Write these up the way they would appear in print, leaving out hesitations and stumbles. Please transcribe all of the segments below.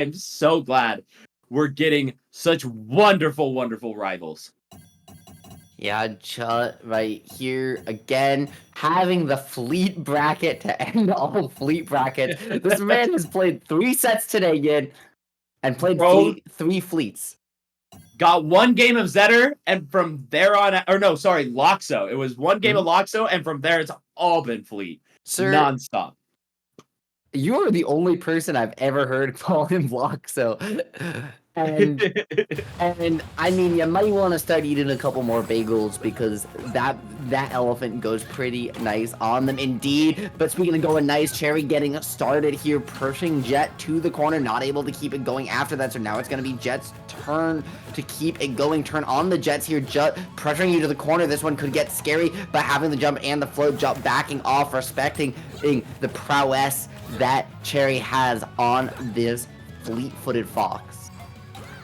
I'm so glad we're getting such wonderful, wonderful rivals. Yeah, right here again, having the fleet bracket to end all fleet brackets. This man has played 3 sets today, Yin, and played Bro, three fleets. got one game of Zetter, and from there on, or no, sorry, Loxo. It was one game of Loxo, and from there it's all been fleet. Sir, nonstop. You are the only person I've ever heard call him Loxo. And I mean, you might want to start eating a couple more bagels because that elephant goes pretty nice on them indeed. But speaking of going nice, Cherri getting started here, pushing Jet to the corner, not able to keep it going after that. So now it's going to be Jet's turn to keep it going. Turn on the Jets here. Jet pressuring you to the corner. This one could get scary, but having the jump and the float jump backing off, respecting the prowess that Cherri has on this fleet-footed fox.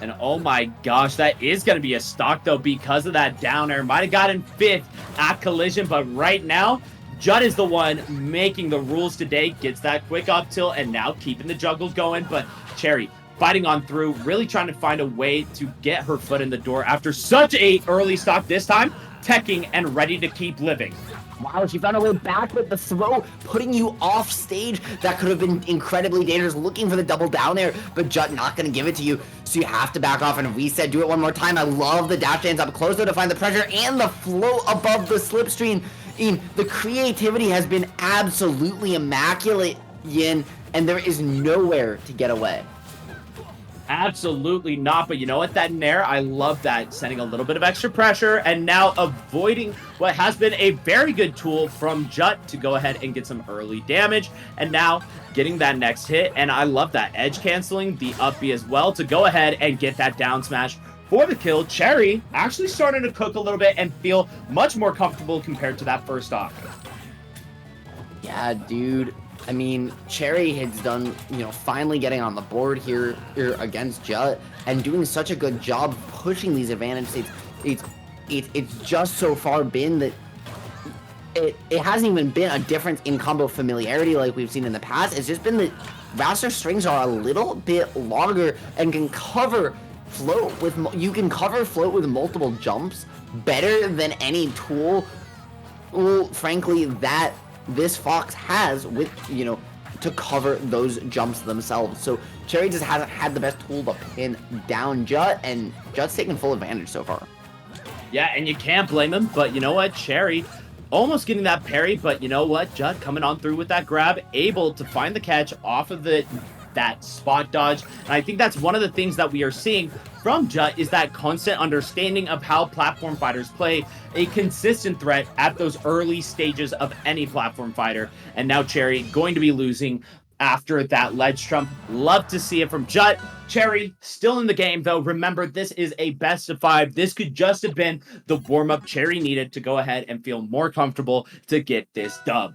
And oh my gosh, that is going to be a stock, though, because of that down air. Might have gotten 5th at collision, but right now, Judd is the one making the rules today. Gets that quick up tilt and now keeping the juggle going. But Cherri fighting on through, really trying to find a way to get her foot in the door after such a early stock this time, teching and ready to keep living. Wow, she found a way back with the throw, putting you off stage. That could have been incredibly dangerous, looking for the double down air, but Jut not going to give it to you, so you have to back off and reset. Do it one more time. I love the dash dance up close, though, to find the pressure and the flow above the slipstream. The creativity has been absolutely immaculate, Yin, and there is nowhere to get away. Absolutely not, but you know what, that nair, I love that, sending a little bit of extra pressure and now avoiding what has been a very good tool from Jut to go ahead and get some early damage, and now getting that next hit, and I love that edge canceling the up B as well to go ahead and get that down smash for the kill. Cherri actually starting to cook a little bit and feel much more comfortable compared to that first stock. Yeah, dude. I mean, Cherri has done, finally getting on the board here against Jut and doing such a good job pushing these advantage states. It's just so far been that it hasn't even been a difference in combo familiarity like we've seen in the past. It's just been that Wrastor strings are a little bit longer and can cover float with multiple jumps better than any tool. Well, frankly, that this fox has with, to cover those jumps themselves. So Cherri just hasn't had the best tool to pin down Jut, and Jut's taking full advantage so far. Yeah, and you can't blame him, but you know what? Cherri almost getting that parry, but you know what? Jut coming on through with that grab, able to find the catch off of that spot dodge. And I think that's one of the things that we are seeing from Jut is that constant understanding of how platform fighters play, a consistent threat at those early stages of any platform fighter. And now Cherri going to be losing after that ledge trump. Love to see it from Jut. Cherri still in the game, though. Remember, this is a best of 5. This could just have been the warm-up Cherri needed to go ahead and feel more comfortable to get this dub.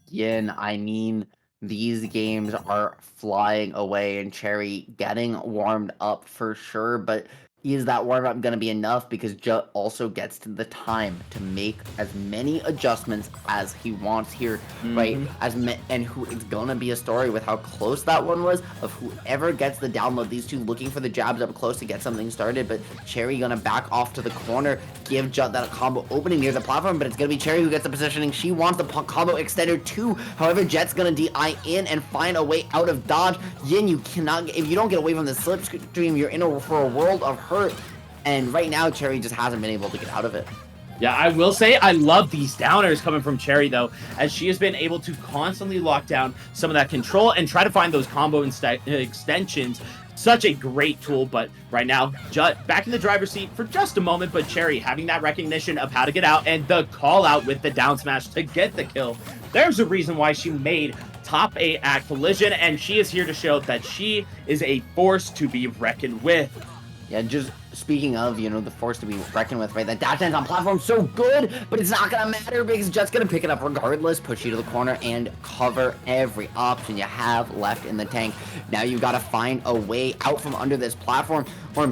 Yin, I mean, these games are flying away and Cherri getting warmed up for sure, but is that warm-up going to be enough? Because Jut also gets to the time to make as many adjustments as he wants here, right? And it's going to be a story with how close that one was of whoever gets the download. These two looking for the jabs up close to get something started, but Cherri going to back off to the corner, give Jut that combo opening near the platform, but it's going to be Cherri who gets the positioning. She wants the combo extender too. However, Jet's going to DI in and find a way out of dodge. Yin, you cannot, if you don't get away from the slipstream, you're in for a world of hurt, and right now Cherri just hasn't been able to get out of it. Yeah, I will say I love these downers coming from Cherri, though, as she has been able to constantly lock down some of that control and try to find those combo extensions. Such a great tool, but right now, Jut back in the driver's seat for just a moment, but Cherri having that recognition of how to get out and the call out with the down smash to get the kill. There's a reason why she made top 8 at collision, and she is here to show that she is a force to be reckoned with. Yeah, just speaking of, the force to be reckoned with, right? That dash dance on platform so good, but it's not going to matter because Jut's going to pick it up regardless, push you to the corner, and cover every option you have left in the tank. Now you've got to find a way out from under this platform.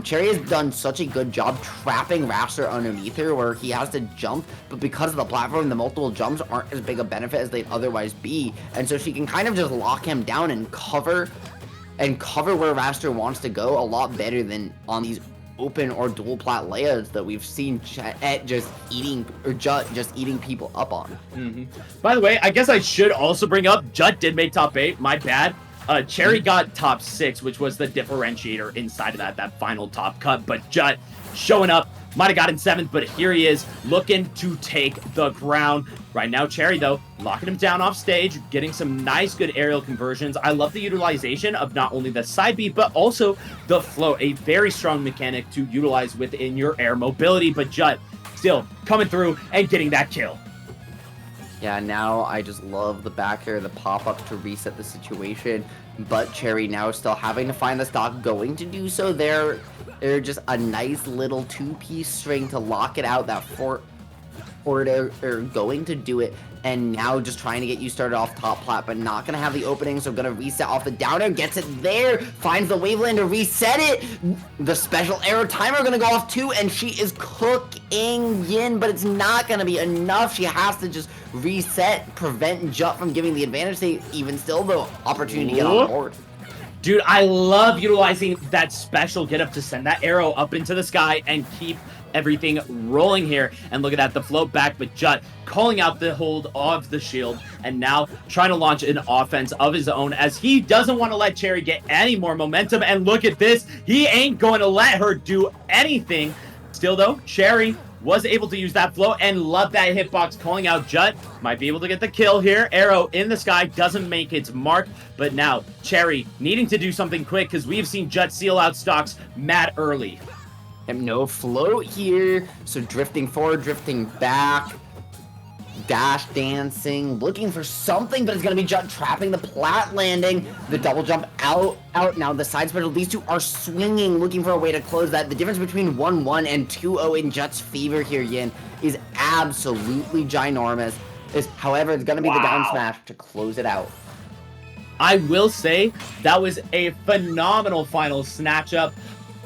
Cherri has done such a good job trapping Wrastor underneath her where he has to jump, but because of the platform, the multiple jumps aren't as big a benefit as they'd otherwise be, and so she can kind of just lock him down and cover and cover where Wrastor wants to go a lot better than on these open or dual plat layouts that we've seen Chet just eating or just eating people up on. By the way, I guess I should also bring up Jut did make top 8. My bad. Cherri got top 6, which was the differentiator inside of that final top cut. But Jut showing up, might have got in 7th, but here he is looking to take the ground. Right now, Cherri, though, locking him down off stage, getting some nice, good aerial conversions. I love the utilization of not only the side B, but also the float, a very strong mechanic to utilize within your air mobility. But Jut still coming through and getting that kill. Yeah, now I just love the back air, the pop-up to reset the situation, but Cherri now still having to find the stock, going to do so there. They're just a nice little 2-piece string to lock it out, that forward air, going to do it, and now just trying to get you started off top plat, but not going to have the opening, so going to reset off the down air, gets it there, finds the waveland to reset it, the special arrow timer going to go off too, and she is cooking Yin, but it's not going to be enough. She has to just reset, prevent Jut from giving the advantage. They even still the opportunity to get on board. Dude, I love utilizing that special get up to send that arrow up into the sky and keep everything rolling here. And look at that, the float back, but Jut calling out the hold of the shield and now trying to launch an offense of his own as he doesn't want to let Cherri get any more momentum. And look at this, he ain't going to let her do anything. Still though, Cherri was able to use that float and love that hitbox, calling out Jut. Might be able to get the kill here. Arrow in the sky doesn't make its mark, but now Cherri needing to do something quick because we've seen Jut seal out stocks mad early. And no float here, so drifting forward, drifting back, dash dancing, looking for something, but it's going to be Jut trapping the plat landing, the double jump out. Now the side special, these two are swinging, looking for a way to close that. The difference between 1-1 and 2-0 in Jut's favor here, Yin, is absolutely ginormous. However, it's going to be the down smash to close it out. I will say that was a phenomenal final snatch up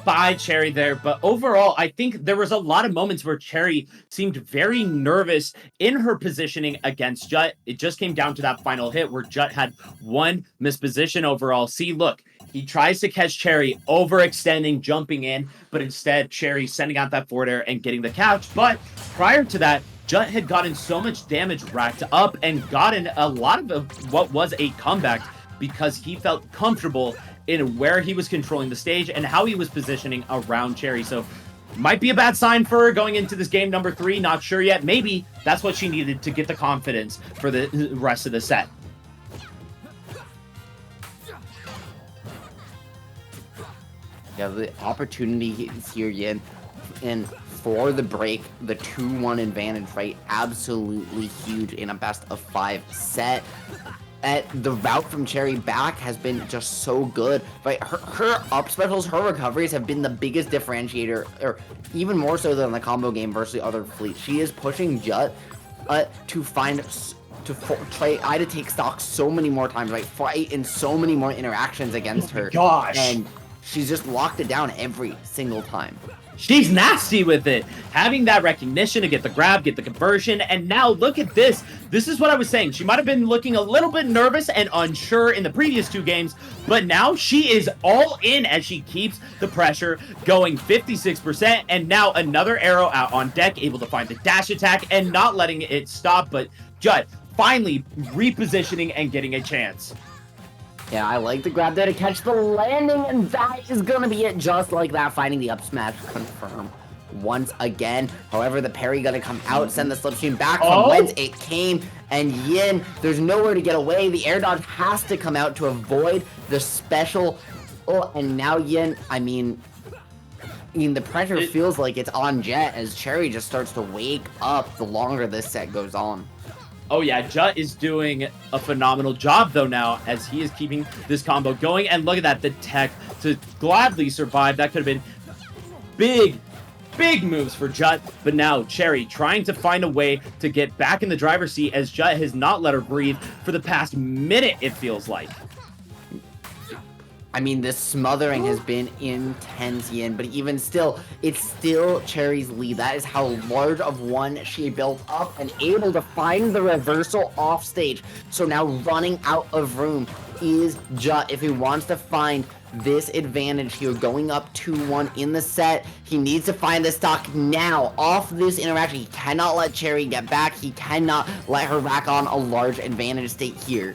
by Cherri there, but overall, I think there was a lot of moments where Cherri seemed very nervous in her positioning against Jut. It just came down to that final hit where Jut had one misposition overall. See, look, he tries to catch Cherri, overextending, jumping in, but instead Cherri sending out that forward air and getting the catch. But prior to that, Jut had gotten so much damage racked up and gotten a lot of what was a comeback because he felt comfortable in where he was controlling the stage and how he was positioning around Cherri. So might be a bad sign for her going into this game number 3. Not sure yet. Maybe that's what she needed to get the confidence for the rest of the set. Yeah, the opportunity is here, Yin, and for the break, the 2-1 advantage, right? Absolutely huge in a best of 5 set. The route from Cherri back has been just so good, right? Her up specials, her recoveries have been the biggest differentiator, or even more so than the combo game versus the other fleet. She is pushing Jut to try to take stock so many more times, right? Fight in so many more interactions against her. Gosh. And she's just locked it down every single time. She's nasty with it. Having that recognition to get the grab, get the conversion, and now look at this. This is what I was saying. She might have been looking a little bit nervous and unsure in the previous 2 games, but now she is all in as she keeps the pressure going 56%, and now another arrow out on deck, able to find the dash attack and not letting it stop, but Jut finally repositioning and getting a chance. Yeah, I like the grab there to catch the landing, and that is gonna be it, just like that, finding the up smash confirm once again. However, the parry gonna come out, send the slipstream back from whence it came, and Yin, there's nowhere to get away. The air dodge has to come out to avoid the special. Oh, and now Yin, I mean, the pressure feels like it's on Jet as Cherri just starts to wake up the longer this set goes on. Oh yeah, Jut is doing a phenomenal job though now as he is keeping this combo going. And look at that, the tech to gladly survive. That could have been big moves for Jut. But now Cherri trying to find a way to get back in the driver's seat as Jut has not let her breathe for the past minute, it feels like. I mean, this smothering has been intense, Yin, but even still, it's still Cherri's lead. That is how large of one she built up and able to find the reversal off stage. So now running out of room is Jut. If he wants to find this advantage here, going up 2-1 in the set, he needs to find the stock now off this interaction. He cannot let Cherri get back. He cannot let her rack on a large advantage state here.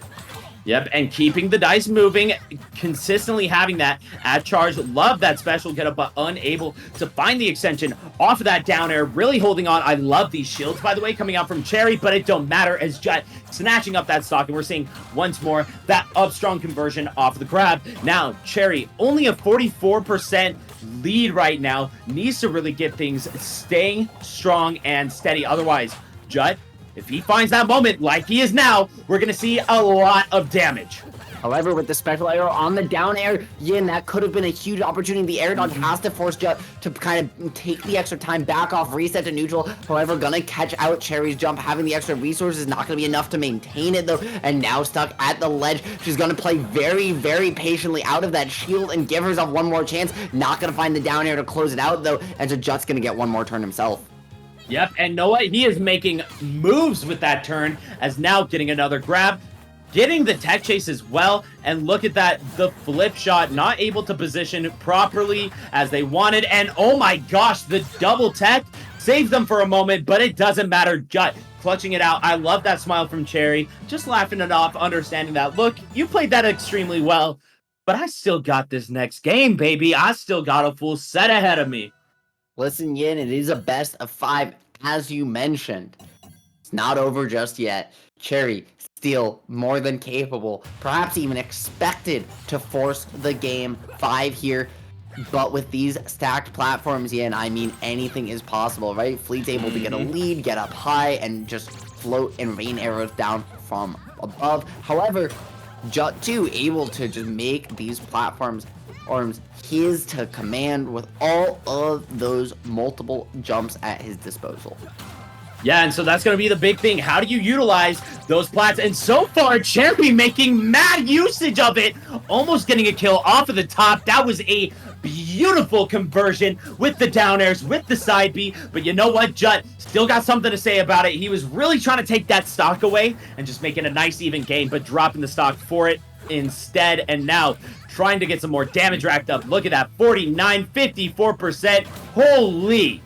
Yep, and keeping the dice moving, consistently having that at charge. Love that special getup, but unable to find the extension off of that down air. Really holding on. I love these shields, by the way, coming out from Cherri, but it don't matter as Jut snatching up that stock, and we're seeing once more that up strong conversion off of the grab. Now, Cherri, only a 44% lead right now, needs to really get things staying strong and steady. Otherwise, Jut, if he finds that moment like he is now, we're going to see a lot of damage. However, with the special arrow on the down air, Yin, that could have been a huge opportunity. The air dodge has to force Jut to kind of take the extra time back off, reset to neutral. However, gonna catch out Cherri's jump. Having the extra resources is not gonna be enough to maintain it though. And now stuck at the ledge. She's gonna play very, very patiently out of that shield and give herself one more chance. Not gonna find the down air to close it out though. And so Jut's gonna get one more turn himself. Yep, and know what? He is making moves with that turn as now getting another grab. Getting the tech chase as well, and look at that, the flip shot, not able to position properly as they wanted, and oh my gosh, the double tech saves them for a moment, but it doesn't matter. Jut clutching it out. I love that smile from Cherri, just laughing it off, understanding that, look, you played that extremely well, but I still got this next game, baby. I still got a full set ahead of me. Listen, Yin, it is a best of 5, as you mentioned. It's not over just yet. Cherri, still more than capable, perhaps even expected to force the game 5 here. But with these stacked platforms, Yin, I mean, anything is possible, right? Fleet's able to get a lead, get up high, and just float and rain arrows down from above. However, Jut too able to just make these platforms arms his to command with all of those multiple jumps at his disposal. Yeah, and so that's going to be the big thing. How do you utilize those plats? And so far, Cherri making mad usage of it. Almost getting a kill off of the top. That was a beautiful conversion with the down airs, with the side B. But you know what? Jut still got something to say about it. He was really trying to take that stock away and just making a nice even game, but dropping the stock for it instead. And now trying to get some more damage racked up. Look at that, 49, 54%. Holy.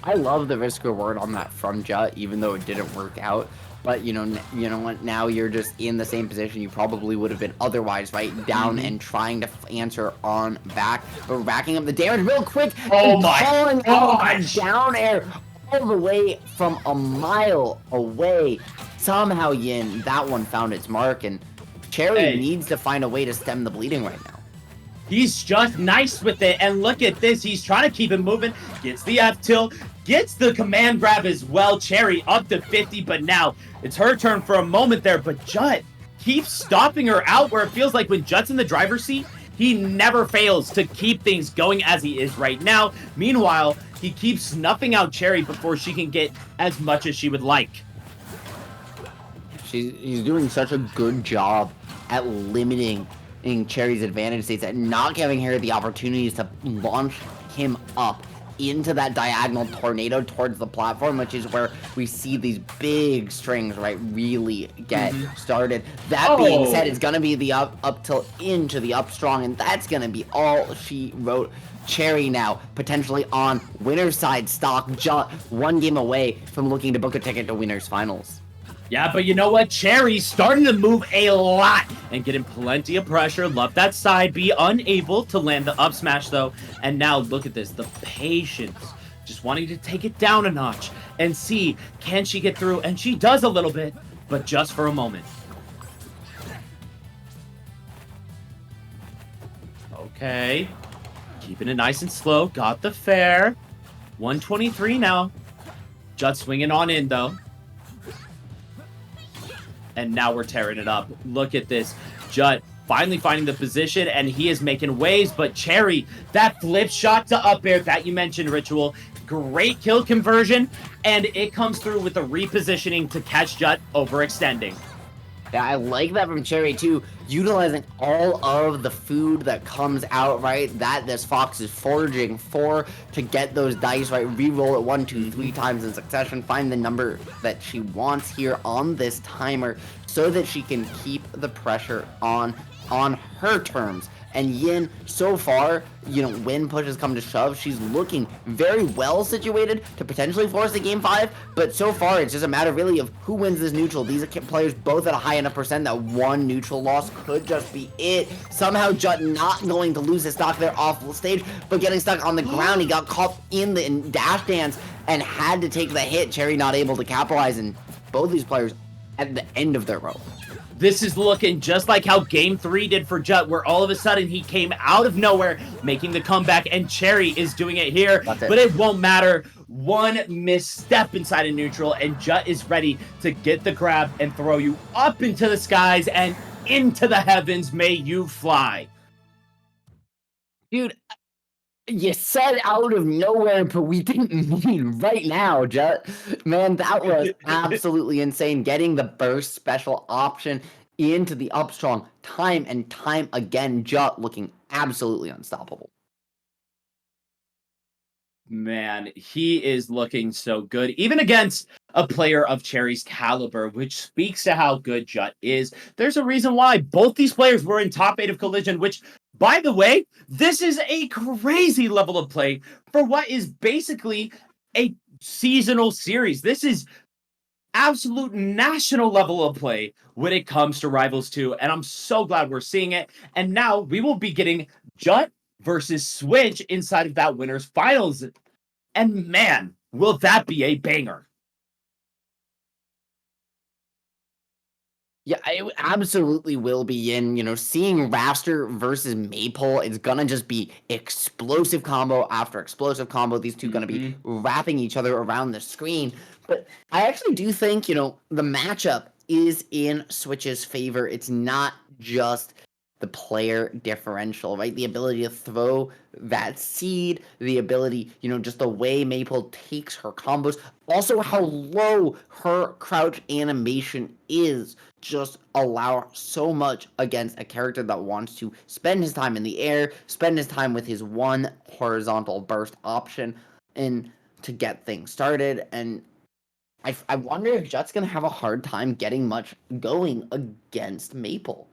I love the risk reward on that from Jut, even though it didn't work out. But you know what? Now you're just in the same position you probably would have been otherwise, right? Down and trying to answer on back, but racking up the damage real quick. Oh my gosh! Down air all the way from a mile away. Somehow, Yin, that one found its mark, and Cherri needs to find a way to stem the bleeding right now. He's just nice with it, and look at this. He's trying to keep it moving. Gets the F-tilt, gets the command grab as well. Cherri up to 50, but now it's her turn for a moment there. But Jut keeps stopping her out where it feels like when Jut's in the driver's seat, he never fails to keep things going as he is right now. Meanwhile, he keeps snuffing out Cherri before she can get as much as she would like. He's doing such a good job at limiting Cherri's advantage states, at not giving her the opportunities to launch him up into that diagonal tornado towards the platform, which is where we see these big strings, right, really get started. That being said, it's going to be the up tilt into the up strong, and that's going to be all she wrote. Cherri now potentially on winner's side stock, Jut one game away from looking to book a ticket to winners finals. Yeah, but you know what? Cherri's starting to move a lot and getting plenty of pressure. Love that side B. Unable to land the up smash, though. And now look at this. The patience. Just wanting to take it down a notch and see, can she get through? And she does a little bit, but just for a moment. Okay. Keeping it nice and slow. Got the fair. 123 now. Jut swinging on in, though. And now we're tearing it up. Look at this. Jut finally finding the position, and he is making waves. But Cherri, that flip shot to up air that you mentioned, Ritual. Great kill conversion, and it comes through with the repositioning to catch Jut overextending. Yeah, I like that from Cherri too, utilizing all of the food that comes out, right, that this fox is foraging for to get those dice, right, re-roll it 1, 2, 3 times in succession, find the number that she wants here on this timer so that she can keep the pressure on on her terms. And Yin, so far, when push has come to shove, she's looking very well situated to potentially force a game 5. But so far, it's just a matter really of who wins this neutral. These are players both at a high enough percent that one neutral loss could just be it. Somehow, Jut not going to lose his stock there off the stage, but getting stuck on the ground. He got caught in the dash dance and had to take the hit. Cherri not able to capitalize, and both these players at the end of their rope. This is looking just like how Game 3 did for Jut, where all of a sudden he came out of nowhere, making the comeback, and Cherri is doing it here. But it won't matter. One misstep inside a neutral, and Jut is ready to get the grab and throw you up into the skies and into the heavens. May you fly. Dude, you said out of nowhere, but we didn't mean right now, Jut. Man, that was absolutely insane. Getting the burst special option into the up strong time and time again. Jut looking absolutely unstoppable. Man, he is looking so good, even against a player of Cherri's caliber, which speaks to how good Jut is. There's a reason why both these players were in top 8 of Collision, which, by the way, this is a crazy level of play for what is basically a seasonal series. This is absolute national level of play when it comes to Rivals 2, and I'm so glad we're seeing it. And now we will be getting Jut versus Switch inside of that winner's finals. And man, will that be a banger. Yeah, it absolutely will be. Seeing Wrastor versus Maypole, it's gonna just be explosive combo after explosive combo. These two gonna be wrapping each other around the screen. But I actually do think, the matchup is in Switch's favor. It's not just the player differential, right? The ability to throw that seed, the ability, just the way Maypole takes her combos, also how low her crouch animation is, just allow so much against a character that wants to spend his time in the air, spend his time with his one horizontal burst option, and to get things started. And I wonder if Jut's going to have a hard time getting much going against Maypole.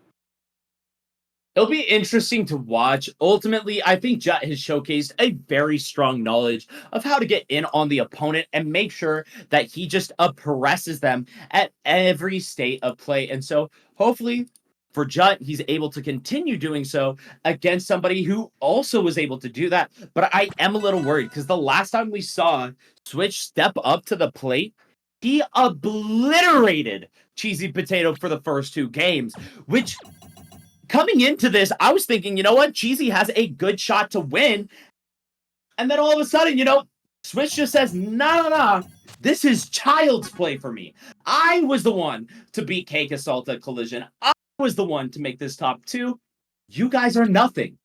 It'll be interesting to watch. Ultimately, I think Jut has showcased a very strong knowledge of how to get in on the opponent and make sure that he just oppresses them at every state of play. And so hopefully for Jut, he's able to continue doing so against somebody who also was able to do that. But I am a little worried because the last time we saw Switch step up to the plate, he obliterated Cheesy Potato for the first 2 games, which coming into this, I was thinking, you know what? Cheesy has a good shot to win. And then all of a sudden, Switch just says, no. This is child's play for me. I was the one to beat Cake Assault at Collision. I was the one to make this top 2. You guys are nothing.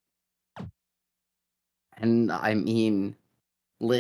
And I mean, listen.